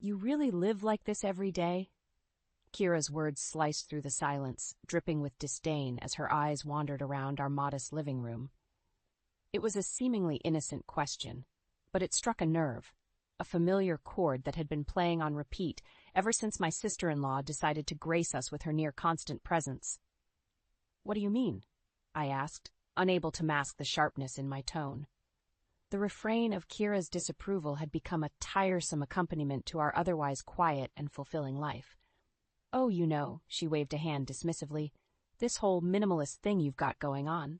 You really live like this every day? Kira's words sliced through the silence, dripping with disdain as her eyes wandered around our modest living room. It was a seemingly innocent question, but it struck a nerve, a familiar chord that had been playing on repeat ever since my sister-in-law decided to grace us with her near-constant presence. "What do you mean?" I asked, unable to mask the sharpness in my tone. The refrain of Kira's disapproval had become a tiresome accompaniment to our otherwise quiet and fulfilling life. "Oh, you know," she waved a hand dismissively, "this whole minimalist thing you've got going on."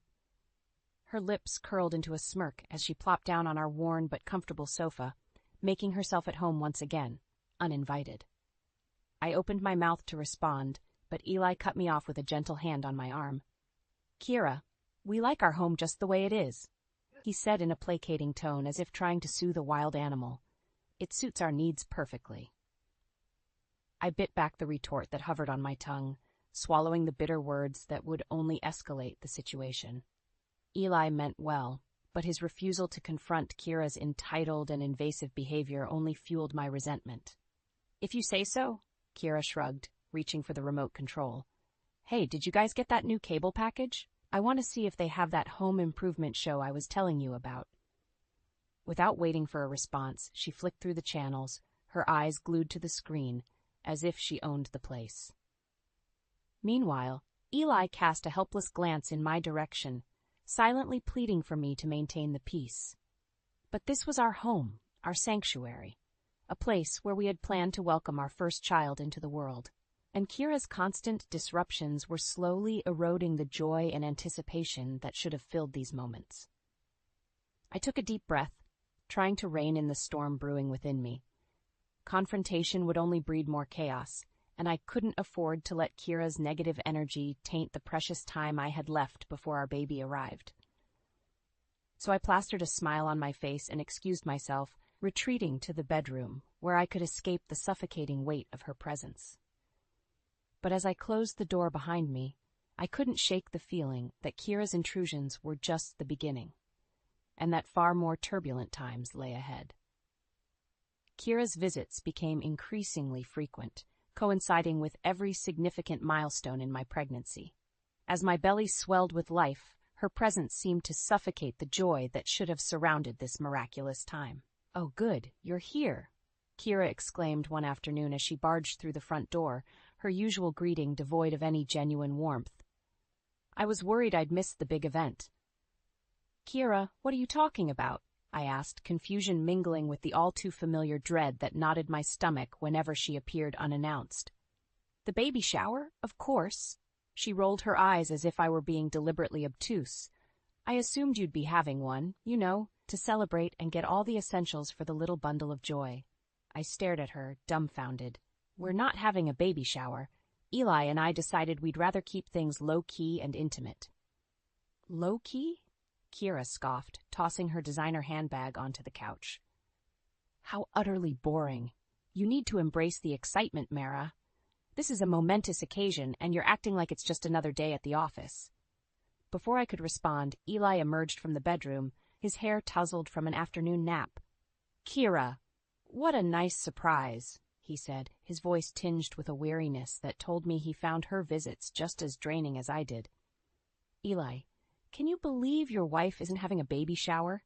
Her lips curled into a smirk as she plopped down on our worn but comfortable sofa, making herself at home once again, uninvited. I opened my mouth to respond, but Eli cut me off with a gentle hand on my arm. "Kira, we like our home just the way it is," he said in a placating tone as if trying to soothe a wild animal. "It suits our needs perfectly." I bit back the retort that hovered on my tongue, swallowing the bitter words that would only escalate the situation. Eli meant well, but his refusal to confront Kira's entitled and invasive behavior only fueled my resentment. "If you say so," Kira shrugged, reaching for the remote control. "Hey, did you guys get that new cable package? I want to see if they have that home improvement show I was telling you about." Without waiting for a response, she flicked through the channels, her eyes glued to the screen, as if she owned the place. Meanwhile, Eli cast a helpless glance in my direction, silently pleading for me to maintain the peace. But this was our home, our sanctuary, a place where we had planned to welcome our first child into the world, and Kira's constant disruptions were slowly eroding the joy and anticipation that should have filled these moments. I took a deep breath, trying to rein in the storm brewing within me. Confrontation would only breed more chaos, and I couldn't afford to let Kira's negative energy taint the precious time I had left before our baby arrived. So I plastered a smile on my face and excused myself, retreating to the bedroom, where I could escape the suffocating weight of her presence. But as I closed the door behind me, I couldn't shake the feeling that Kira's intrusions were just the beginning, and that far more turbulent times lay ahead. Kira's visits became increasingly frequent, coinciding with every significant milestone in my pregnancy. As my belly swelled with life, her presence seemed to suffocate the joy that should have surrounded this miraculous time. "Oh, good, you're here," Kira exclaimed one afternoon as she barged through the front door, her usual greeting devoid of any genuine warmth. I was worried I'd missed the big event. "Kira, what are you talking about?" I asked, confusion mingling with the all-too-familiar dread that knotted my stomach whenever she appeared unannounced. "The baby shower? Of course." She rolled her eyes as if I were being deliberately obtuse. "I assumed you'd be having one, you know, to celebrate and get all the essentials for the little bundle of joy." I stared at her, dumbfounded. "We're not having a baby shower. Eli and I decided we'd rather keep things low-key and intimate." "Low-key?" Kira scoffed, tossing her designer handbag onto the couch. "How utterly boring. You need to embrace the excitement, Mara. This is a momentous occasion, and you're acting like it's just another day at the office." Before I could respond, Eli emerged from the bedroom, his hair tousled from an afternoon nap. "Kira, what a nice surprise," he said, his voice tinged with a weariness that told me he found her visits just as draining as I did. "Eli, can you believe your wife isn't having a baby shower?"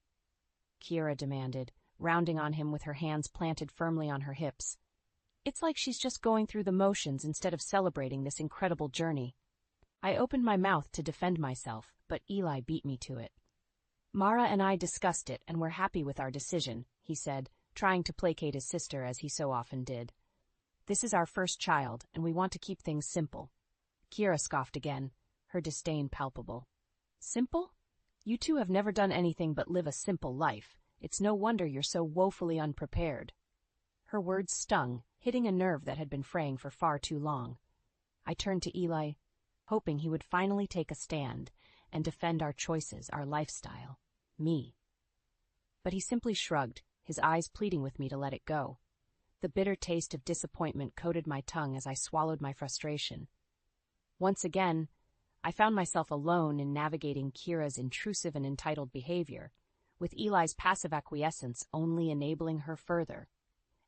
Kira demanded, rounding on him with her hands planted firmly on her hips. "It's like she's just going through the motions instead of celebrating this incredible journey." I opened my mouth to defend myself, but Eli beat me to it. "Mara and I discussed it, and we're happy with our decision," he said, trying to placate his sister as he so often did. "This is our first child, and we want to keep things simple." Kira scoffed again, her disdain palpable. "Simple? You two have never done anything but live a simple life. It's no wonder you're so woefully unprepared." Her words stung, hitting a nerve that had been fraying for far too long. I turned to Eli, hoping he would finally take a stand and defend our choices, our lifestyle, me. But he simply shrugged, his eyes pleading with me to let it go. The bitter taste of disappointment coated my tongue as I swallowed my frustration. Once again, I found myself alone in navigating Kira's intrusive and entitled behavior, with Eli's passive acquiescence only enabling her further.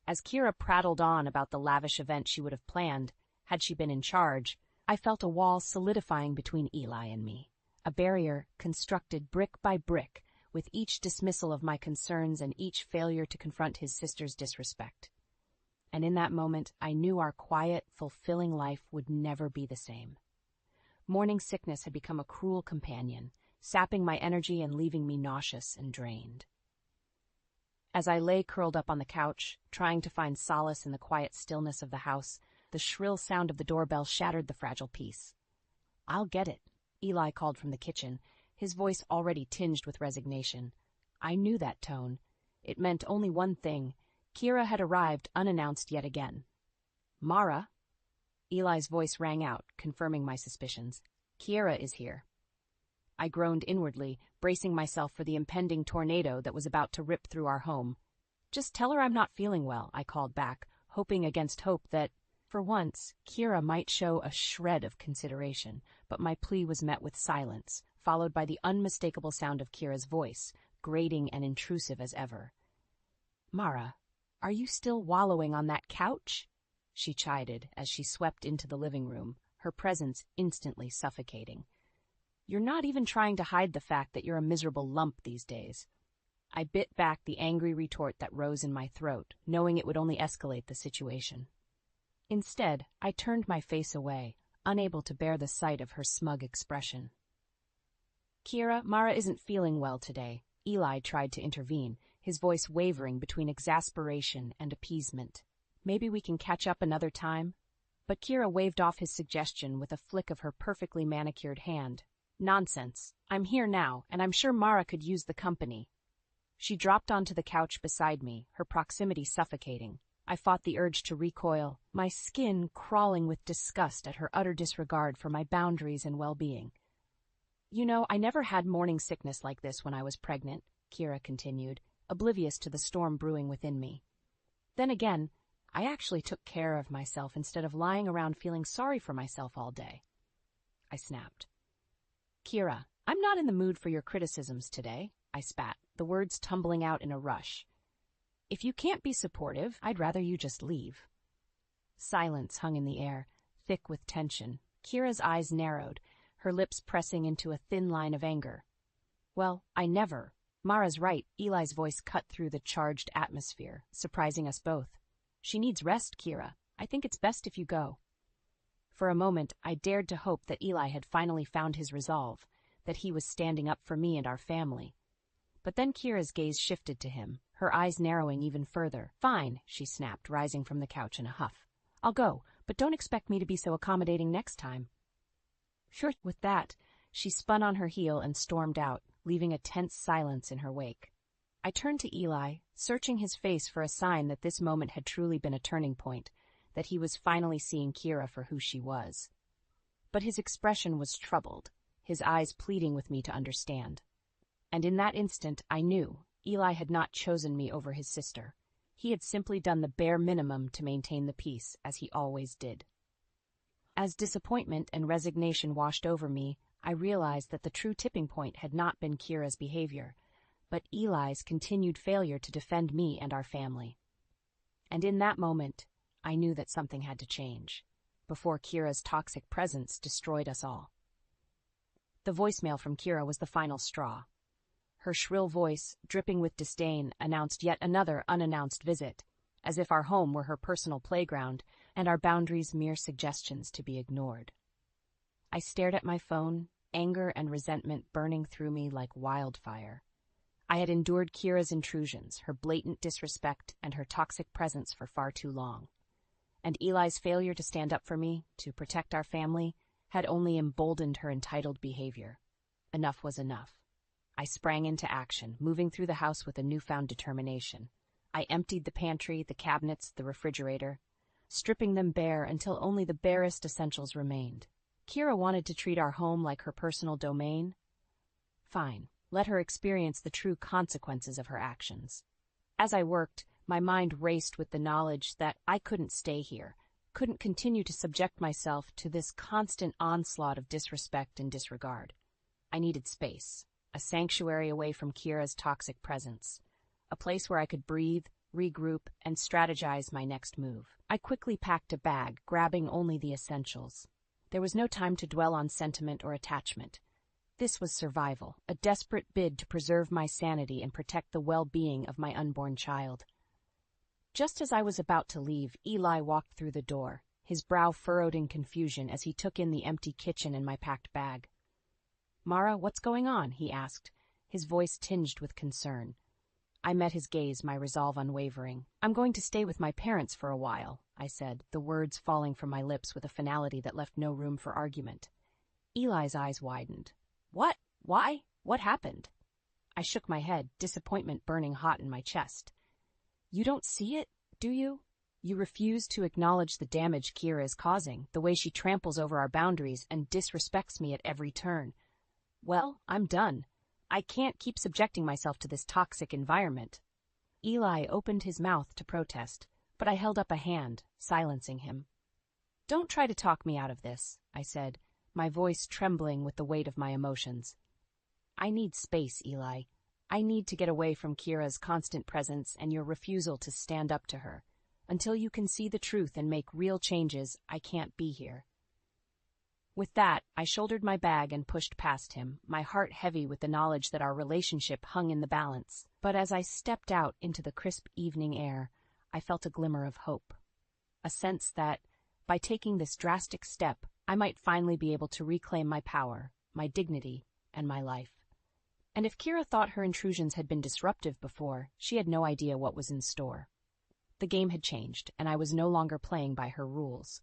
As Kira prattled on about the lavish event she would have planned, had she been in charge, I felt a wall solidifying between Eli and me, a barrier constructed brick by brick, with each dismissal of my concerns and each failure to confront his sister's disrespect. And in that moment, I knew our quiet, fulfilling life would never be the same. Morning sickness had become a cruel companion, sapping my energy and leaving me nauseous and drained. As I lay curled up on the couch, trying to find solace in the quiet stillness of the house, the shrill sound of the doorbell shattered the fragile peace. "I'll get it," Eli called from the kitchen, his voice already tinged with resignation. I knew that tone. It meant only one thing. Kira had arrived unannounced yet again. "Mara?" Eli's voice rang out, confirming my suspicions. "Kira is here." I groaned inwardly, bracing myself for the impending tornado that was about to rip through our home. "Just tell her I'm not feeling well," I called back, hoping against hope that, for once, Kira might show a shred of consideration, but my plea was met with silence, followed by the unmistakable sound of Kira's voice, grating and intrusive as ever. "Mara, are you still wallowing on that couch?" she chided as she swept into the living room, her presence instantly suffocating. "You're not even trying to hide the fact that you're a miserable lump these days." I bit back the angry retort that rose in my throat, knowing it would only escalate the situation. Instead, I turned my face away, unable to bear the sight of her smug expression. "Kira, Mara isn't feeling well today," Eli tried to intervene, his voice wavering between exasperation and appeasement. "Maybe we can catch up another time?" But Kira waved off his suggestion with a flick of her perfectly manicured hand. "Nonsense. I'm here now, and I'm sure Mara could use the company." She dropped onto the couch beside me, her proximity suffocating. I fought the urge to recoil, my skin crawling with disgust at her utter disregard for my boundaries and well-being. "You know, I never had morning sickness like this when I was pregnant," Kira continued, oblivious to the storm brewing within me. "Then again, I actually took care of myself instead of lying around feeling sorry for myself all day." I snapped. "Kira, I'm not in the mood for your criticisms today," I spat, the words tumbling out in a rush. "If you can't be supportive, I'd rather you just leave." Silence hung in the air, thick with tension. Kira's eyes narrowed, her lips pressing into a thin line of anger. "Well, I never." Mara's right, Eli's voice cut through the charged atmosphere, surprising us both. "She needs rest, Kira. I think it's best if you go." For a moment, I dared to hope that Eli had finally found his resolve, that he was standing up for me and our family. But then Kira's gaze shifted to him, her eyes narrowing even further. "Fine," she snapped, rising from the couch in a huff. "I'll go, but don't expect me to be so accommodating next time." Sure. With that, she spun on her heel and stormed out, leaving a tense silence in her wake. I turned to Eli, searching his face for a sign that this moment had truly been a turning point, that he was finally seeing Kira for who she was. But his expression was troubled, his eyes pleading with me to understand. And in that instant, I knew Eli had not chosen me over his sister. He had simply done the bare minimum to maintain the peace, as he always did. As disappointment and resignation washed over me, I realized that the true tipping point had not been Kira's behavior, but Eli's continued failure to defend me and our family. And in that moment, I knew that something had to change, before Kira's toxic presence destroyed us all. The voicemail from Kira was the final straw. Her shrill voice, dripping with disdain, announced yet another unannounced visit, as if our home were her personal playground and our boundaries mere suggestions to be ignored. I stared at my phone, anger and resentment burning through me like wildfire. I had endured Kira's intrusions, her blatant disrespect, and her toxic presence for far too long. And Eli's failure to stand up for me, to protect our family, had only emboldened her entitled behavior. Enough was enough. I sprang into action, moving through the house with a newfound determination. I emptied the pantry, the cabinets, the refrigerator, stripping them bare until only the barest essentials remained. Kira wanted to treat our home like her personal domain. Fine, let her experience the true consequences of her actions. As I worked, my mind raced with the knowledge that I couldn't stay here, couldn't continue to subject myself to this constant onslaught of disrespect and disregard. I needed space, a sanctuary away from Kira's toxic presence, a place where I could breathe, regroup, and strategize my next move. I quickly packed a bag, grabbing only the essentials. There was no time to dwell on sentiment or attachment. This was survival, a desperate bid to preserve my sanity and protect the well-being of my unborn child. Just as I was about to leave, Eli walked through the door, his brow furrowed in confusion as he took in the empty kitchen and my packed bag. "Mara, what's going on?" he asked, his voice tinged with concern. I met his gaze, my resolve unwavering. "I'm going to stay with my parents for a while," I said, the words falling from my lips with a finality that left no room for argument. Eli's eyes widened. "What? Why? What happened?" I shook my head, disappointment burning hot in my chest. "You don't see it, do you? You refuse to acknowledge the damage Kira is causing, the way she tramples over our boundaries and disrespects me at every turn. Well, I'm done. I can't keep subjecting myself to this toxic environment." Eli opened his mouth to protest, but I held up a hand, silencing him. "Don't try to talk me out of this," I said, my voice trembling with the weight of my emotions. "I need space, Eli. I need to get away from Kira's constant presence and your refusal to stand up to her. Until you can see the truth and make real changes, I can't be here." With that, I shouldered my bag and pushed past him, my heart heavy with the knowledge that our relationship hung in the balance. But as I stepped out into the crisp evening air, I felt a glimmer of hope. A sense that, by taking this drastic step, I might finally be able to reclaim my power, my dignity, and my life. And if Kira thought her intrusions had been disruptive before, she had no idea what was in store. The game had changed, and I was no longer playing by her rules.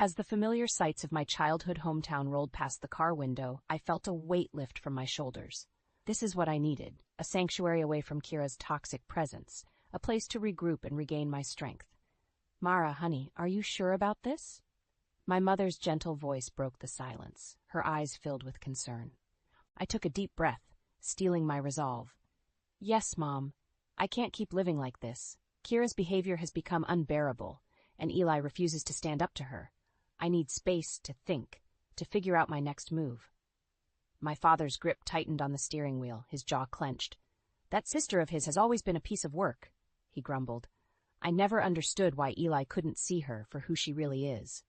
As the familiar sights of my childhood hometown rolled past the car window, I felt a weight lift from my shoulders. This is what I needed, a sanctuary away from Kira's toxic presence, a place to regroup and regain my strength. "Mara, honey, are you sure about this?" My mother's gentle voice broke the silence, her eyes filled with concern. I took a deep breath, steeling my resolve. "Yes, Mom. I can't keep living like this. Kira's behavior has become unbearable, and Eli refuses to stand up to her. I need space to think, to figure out my next move." My father's grip tightened on the steering wheel, his jaw clenched. "That sister of his has always been a piece of work," he grumbled. "I never understood why Eli couldn't see her for who she really is."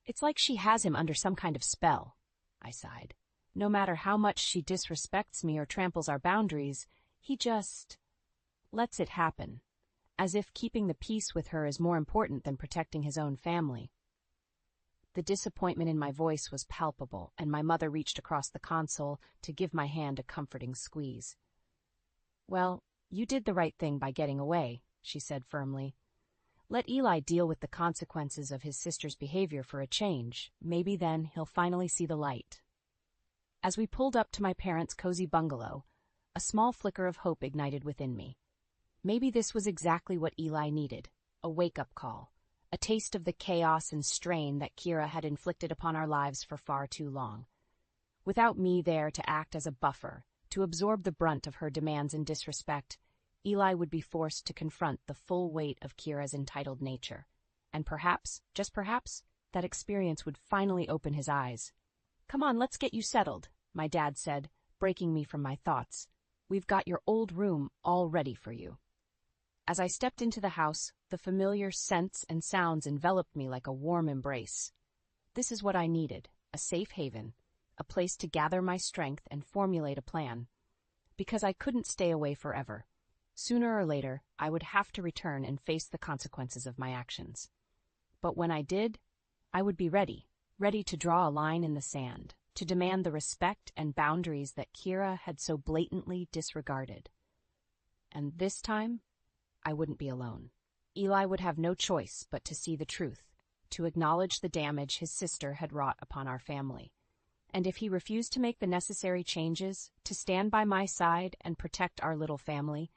"It's like she has him under some kind of spell," I sighed. "No matter how much she disrespects me or tramples our boundaries, he just lets it happen, as if keeping the peace with her is more important than protecting his own family." The disappointment in my voice was palpable, and my mother reached across the console to give my hand a comforting squeeze. "Well, you did the right thing by getting away," she said firmly. "Let Eli deal with the consequences of his sister's behavior for a change. Maybe then he'll finally see the light." As we pulled up to my parents' cozy bungalow, a small flicker of hope ignited within me. Maybe this was exactly what Eli needed, a wake-up call, a taste of the chaos and strain that Kira had inflicted upon our lives for far too long. Without me there to act as a buffer, to absorb the brunt of her demands and disrespect, Eli would be forced to confront the full weight of Kira's entitled nature. And perhaps, just perhaps, that experience would finally open his eyes. "Come on, let's get you settled," my dad said, breaking me from my thoughts. "We've got your old room all ready for you." As I stepped into the house, the familiar scents and sounds enveloped me like a warm embrace. This is what I needed, a safe haven, a place to gather my strength and formulate a plan. Because I couldn't stay away forever. Sooner or later, I would have to return and face the consequences of my actions. But when I did, I would be ready to draw a line in the sand, to demand the respect and boundaries that Kira had so blatantly disregarded. And this time, I wouldn't be alone. Eli would have no choice but to see the truth, to acknowledge the damage his sister had wrought upon our family. And if he refused to make the necessary changes, to stand by my side and protect our little family,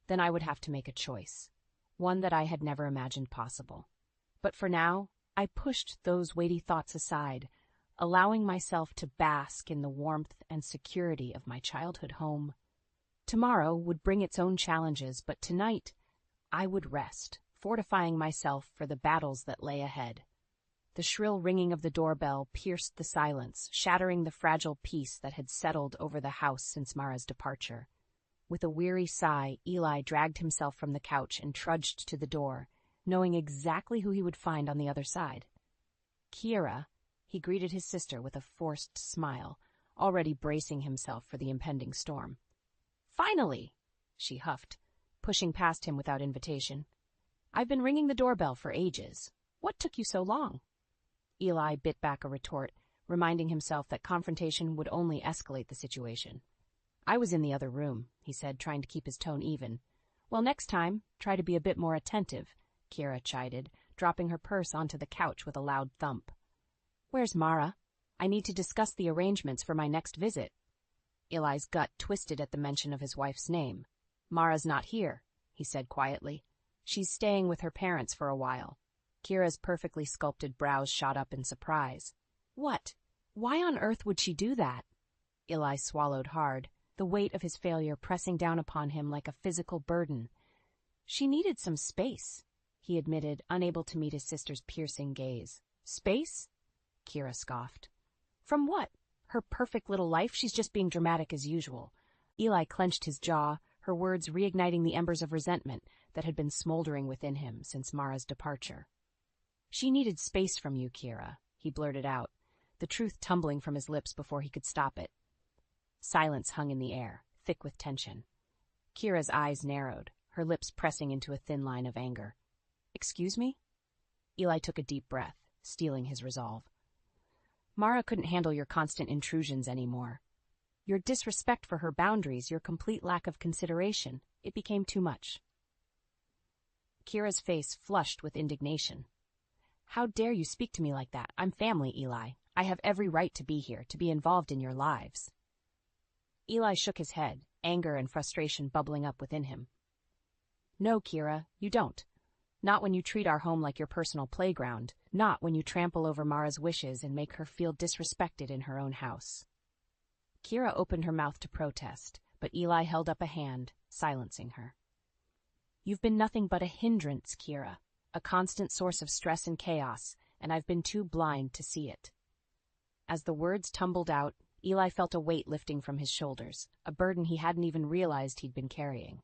then I would have to make a choice, one that I had never imagined possible. But for now, I pushed those weighty thoughts aside, allowing myself to bask in the warmth and security of my childhood home. Tomorrow would bring its own challenges, but tonight I would rest, fortifying myself for the battles that lay ahead. The shrill ringing of the doorbell pierced the silence, shattering the fragile peace that had settled over the house since Mara's departure. With a weary sigh, Eli dragged himself from the couch and trudged to the door, knowing exactly who he would find on the other side. Kira, he greeted his sister with a forced smile, already bracing himself for the impending storm. Finally, she huffed, pushing past him without invitation. I've been ringing the doorbell for ages. What took you so long? Eli bit back a retort, reminding himself that confrontation would only escalate the situation. I was in the other room, he said, trying to keep his tone even. Well, next time, try to be a bit more attentive, Kira chided, dropping her purse onto the couch with a loud thump. Where's Mara? I need to discuss the arrangements for my next visit. Eli's gut twisted at the mention of his wife's name. Mara's not here, he said quietly. She's staying with her parents for a while. Kira's perfectly sculpted brows shot up in surprise. What? Why on earth would she do that? Eli swallowed hard, the weight of his failure pressing down upon him like a physical burden. She needed some space, he admitted, unable to meet his sister's piercing gaze. Space? Kira scoffed. From what? Her perfect little life? She's just being dramatic as usual. Eli clenched his jaw, her words reigniting the embers of resentment that had been smoldering within him since Mara's departure. She needed space from you, Kira, he blurted out, the truth tumbling from his lips before he could stop it. Silence hung in the air, thick with tension. Kira's eyes narrowed, her lips pressing into a thin line of anger. Excuse me? Eli took a deep breath, steeling his resolve. Mara couldn't handle your constant intrusions anymore. Your disrespect for her boundaries, your complete lack of consideration, it became too much. Kira's face flushed with indignation. How dare you speak to me like that? I'm family, Eli. I have every right to be here, to be involved in your lives. Eli shook his head, anger and frustration bubbling up within him. No, Kira, you don't. Not when you treat our home like your personal playground, not when you trample over Mara's wishes and make her feel disrespected in her own house. Kira opened her mouth to protest, but Eli held up a hand, silencing her. You've been nothing but a hindrance, Kira, a constant source of stress and chaos, and I've been too blind to see it. As the words tumbled out, Eli felt a weight lifting from his shoulders, a burden he hadn't even realized he'd been carrying.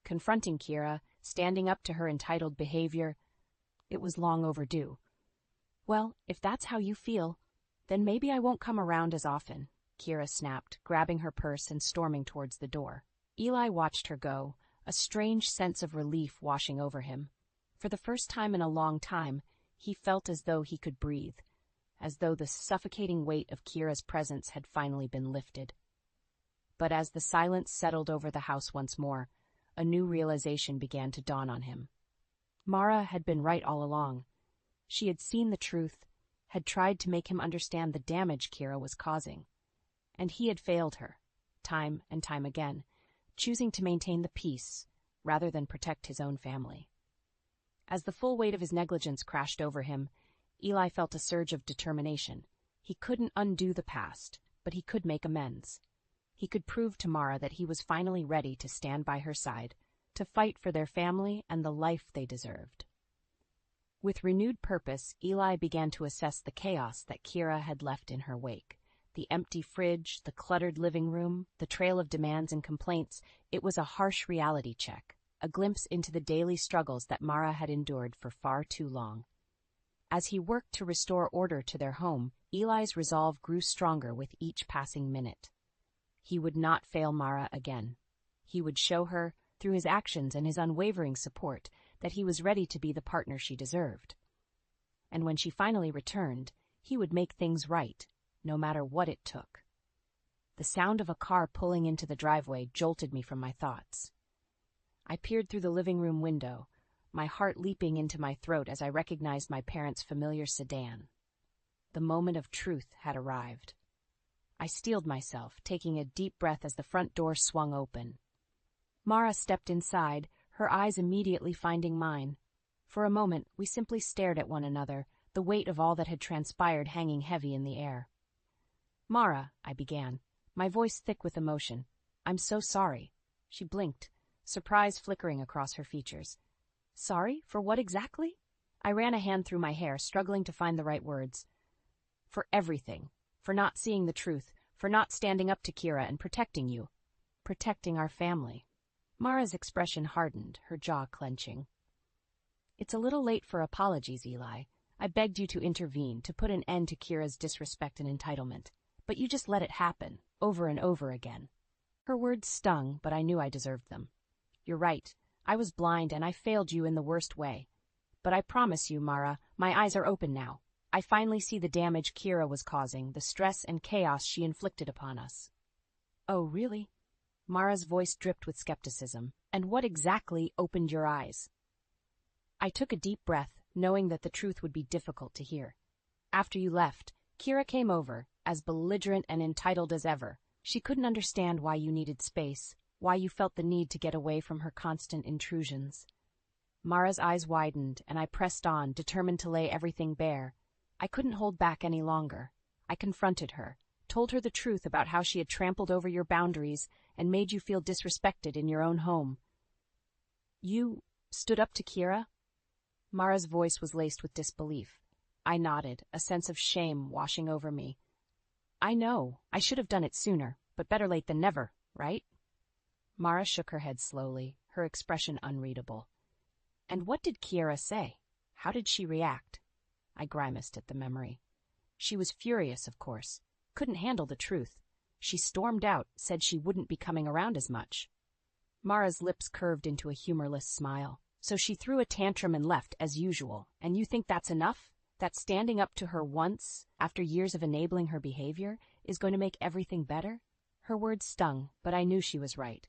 Confronting Kira, standing up to her entitled behavior, it was long overdue. Well, if that's how you feel, then maybe I won't come around as often, Kira snapped, grabbing her purse and storming towards the door. Eli watched her go, a strange sense of relief washing over him. For the first time in a long time, he felt as though he could breathe, as though the suffocating weight of Kira's presence had finally been lifted. But as the silence settled over the house once more, a new realization began to dawn on him. Mara had been right all along. She had seen the truth, had tried to make him understand the damage Kira was causing. And he had failed her, time and time again, choosing to maintain the peace rather than protect his own family. As the full weight of his negligence crashed over him, Eli felt a surge of determination. He couldn't undo the past, but he could make amends. He could prove to Mara that he was finally ready to stand by her side, to fight for their family and the life they deserved. With renewed purpose, Eli began to assess the chaos that Kira had left in her wake. The empty fridge, the cluttered living room, the trail of demands and complaints, it was a harsh reality check, a glimpse into the daily struggles that Mara had endured for far too long. As he worked to restore order to their home, Eli's resolve grew stronger with each passing minute. He would not fail Mara again. He would show her, through his actions and his unwavering support, that he was ready to be the partner she deserved. And when she finally returned, he would make things right, no matter what it took. The sound of a car pulling into the driveway jolted me from my thoughts. I peered through the living room window, my heart leaping into my throat as I recognized my parents' familiar sedan. The moment of truth had arrived. I steeled myself, taking a deep breath as the front door swung open. Mara stepped inside, her eyes immediately finding mine. For a moment, we simply stared at one another, the weight of all that had transpired hanging heavy in the air. Mara, I began, my voice thick with emotion. I'm so sorry. She blinked, surprise flickering across her features. Sorry? For what exactly? I ran a hand through my hair, struggling to find the right words. For everything. For not seeing the truth. For not standing up to Kira and protecting you. protecting our family. Mara's expression hardened, her jaw clenching. It's a little late for apologies, Eli. I begged you to intervene, to put an end to Kira's disrespect and entitlement. But you just let it happen, over and over again. Her words stung, but I knew I deserved them. You're right. I was blind and I failed you in the worst way. But I promise you, Mara, my eyes are open now. I finally see the damage Kira was causing, the stress and chaos she inflicted upon us. Oh, really? Mara's voice dripped with skepticism. And what exactly opened your eyes? I took a deep breath, knowing that the truth would be difficult to hear. After you left, Kira came over, as belligerent and entitled as ever. She couldn't understand why you needed space, why you felt the need to get away from her constant intrusions. Mara's eyes widened, and I pressed on, determined to lay everything bare. I couldn't hold back any longer. I confronted her, told her the truth about how she had trampled over your boundaries and made you feel disrespected in your own home. You stood up to Kira? Mara's voice was laced with disbelief. I nodded, a sense of shame washing over me. I know, I should have done it sooner, but better late than never, right? Mara shook her head slowly, her expression unreadable. And what did Kira say? How did she react? I grimaced at the memory. She was furious, of course. Couldn't handle the truth. She stormed out, said she wouldn't be coming around as much. Mara's lips curved into a humorless smile. So she threw a tantrum and left, as usual. And you think that's enough? That standing up to her once, after years of enabling her behavior, is going to make everything better? Her words stung, but I knew she was right.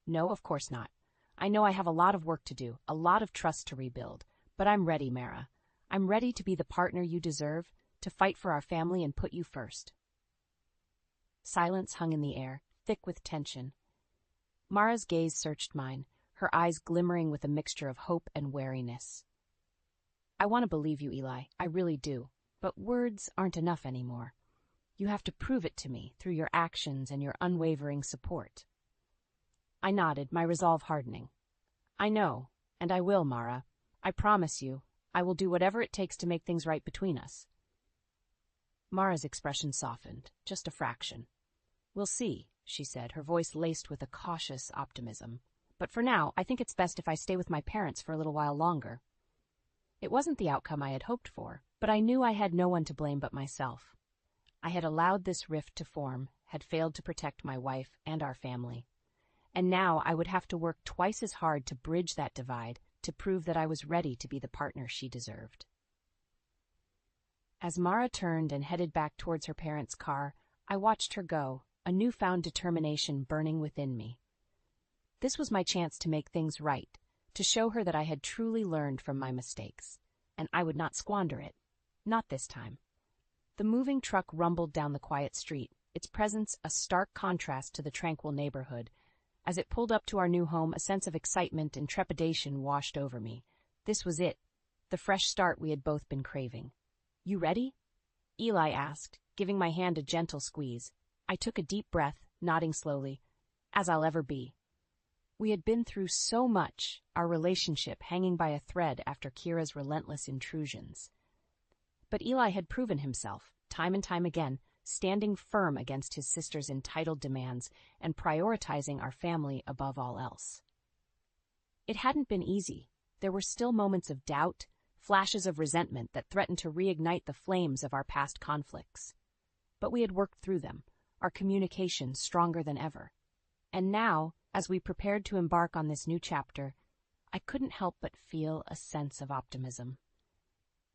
No, of course not. I know I have a lot of work to do, a lot of trust to rebuild. But I'm ready, Mara. I'm ready to be the partner you deserve, to fight for our family and put you first. Silence hung in the air, thick with tension. Mara's gaze searched mine, her eyes glimmering with a mixture of hope and wariness. I want to believe you, Eli, I really do, but words aren't enough anymore. You have to prove it to me through your actions and your unwavering support. I nodded, my resolve hardening. I know, and I will, Mara. I promise you, I will do whatever it takes to make things right between us. Mara's expression softened, just a fraction. We'll see, she said, her voice laced with a cautious optimism. But for now, I think it's best if I stay with my parents for a little while longer. It wasn't the outcome I had hoped for, but I knew I had no one to blame but myself. I had allowed this rift to form, had failed to protect my wife and our family. And now I would have to work twice as hard to bridge that divide, to prove that I was ready to be the partner she deserved. As Mara turned and headed back towards her parents' car, I watched her go, a newfound determination burning within me. This was my chance to make things right, to show her that I had truly learned from my mistakes, and I would not squander it. Not this time. The moving truck rumbled down the quiet street, its presence a stark contrast to the tranquil neighborhood. As it pulled up to our new home, a sense of excitement and trepidation washed over me. This was it, the fresh start we had both been craving. You ready? Eli asked, giving my hand a gentle squeeze. I took a deep breath, nodding slowly. As I'll ever be. We had been through so much, our relationship hanging by a thread after Kira's relentless intrusions. But Eli had proven himself, time and time again, standing firm against his sister's entitled demands and prioritizing our family above all else. It hadn't been easy. There were still moments of doubt, flashes of resentment that threatened to reignite the flames of our past conflicts. But we had worked through them, our communication stronger than ever. And now, as we prepared to embark on this new chapter, I couldn't help but feel a sense of optimism.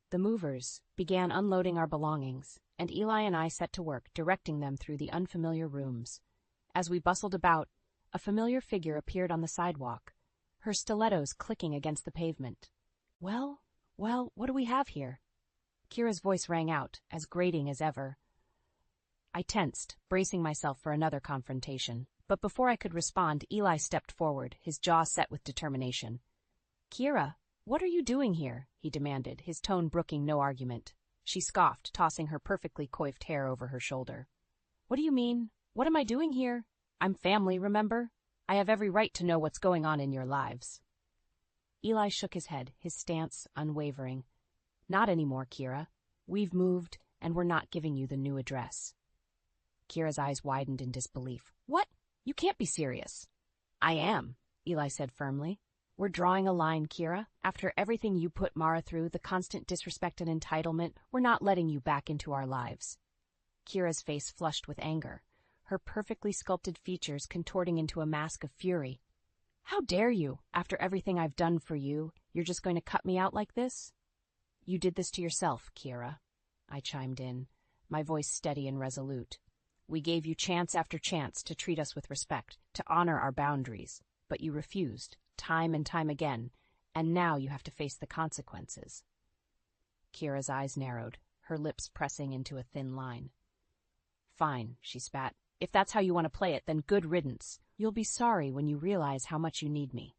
The movers began unloading our belongings, and Eli and I set to work, directing them through the unfamiliar rooms. As we bustled about, a familiar figure appeared on the sidewalk, her stilettos clicking against the pavement. Well, what do we have here? Kira's voice rang out, as grating as ever. I tensed, bracing myself for another confrontation. But before I could respond, Eli stepped forward, his jaw set with determination. Kira, what are you doing here? He demanded, his tone brooking no argument. She scoffed, tossing her perfectly coiffed hair over her shoulder. What do you mean? What am I doing here? I'm family, remember? I have every right to know what's going on in your lives. Eli shook his head, his stance unwavering. Not anymore, Kira. We've moved, and we're not giving you the new address. Kira's eyes widened in disbelief. What? You can't be serious. I am, Eli said firmly. We're drawing a line, Kira. After everything you put Mara through, the constant disrespect and entitlement, we're not letting you back into our lives. Kira's face flushed with anger, her perfectly sculpted features contorting into a mask of fury. How dare you? After everything I've done for you, you're just going to cut me out like this? You did this to yourself, Kira, I chimed in, my voice steady and resolute. We gave you chance after chance to treat us with respect, to honor our boundaries, but you refused, time and time again, and now you have to face the consequences. Kira's eyes narrowed, her lips pressing into a thin line. Fine, she spat. If that's how you want to play it, then good riddance. You'll be sorry when you realize how much you need me.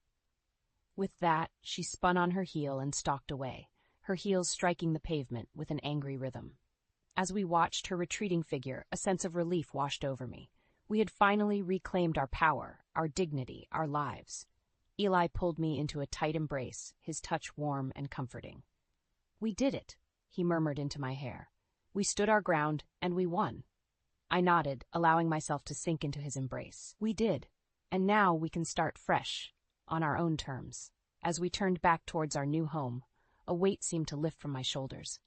With that, she spun on her heel and stalked away, her heels striking the pavement with an angry rhythm. As we watched her retreating figure, a sense of relief washed over me. We had finally reclaimed our power, our dignity, our lives. Eli pulled me into a tight embrace, his touch warm and comforting. We did it, he murmured into my hair. We stood our ground, and we won. I nodded, allowing myself to sink into his embrace. We did, and now we can start fresh, on our own terms. As we turned back towards our new home, a weight seemed to lift from my shoulders.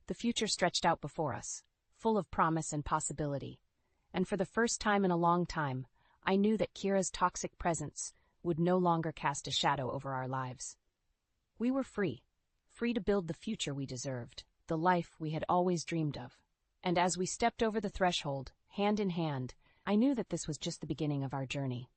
The future stretched out before us, full of promise and possibility, and for the first time in a long time, I knew that Kira's toxic presence would no longer cast a shadow over our lives. We were free to build the future we deserved, the life we had always dreamed of. And as we stepped over the threshold, hand in hand, I knew that this was just the beginning of our journey.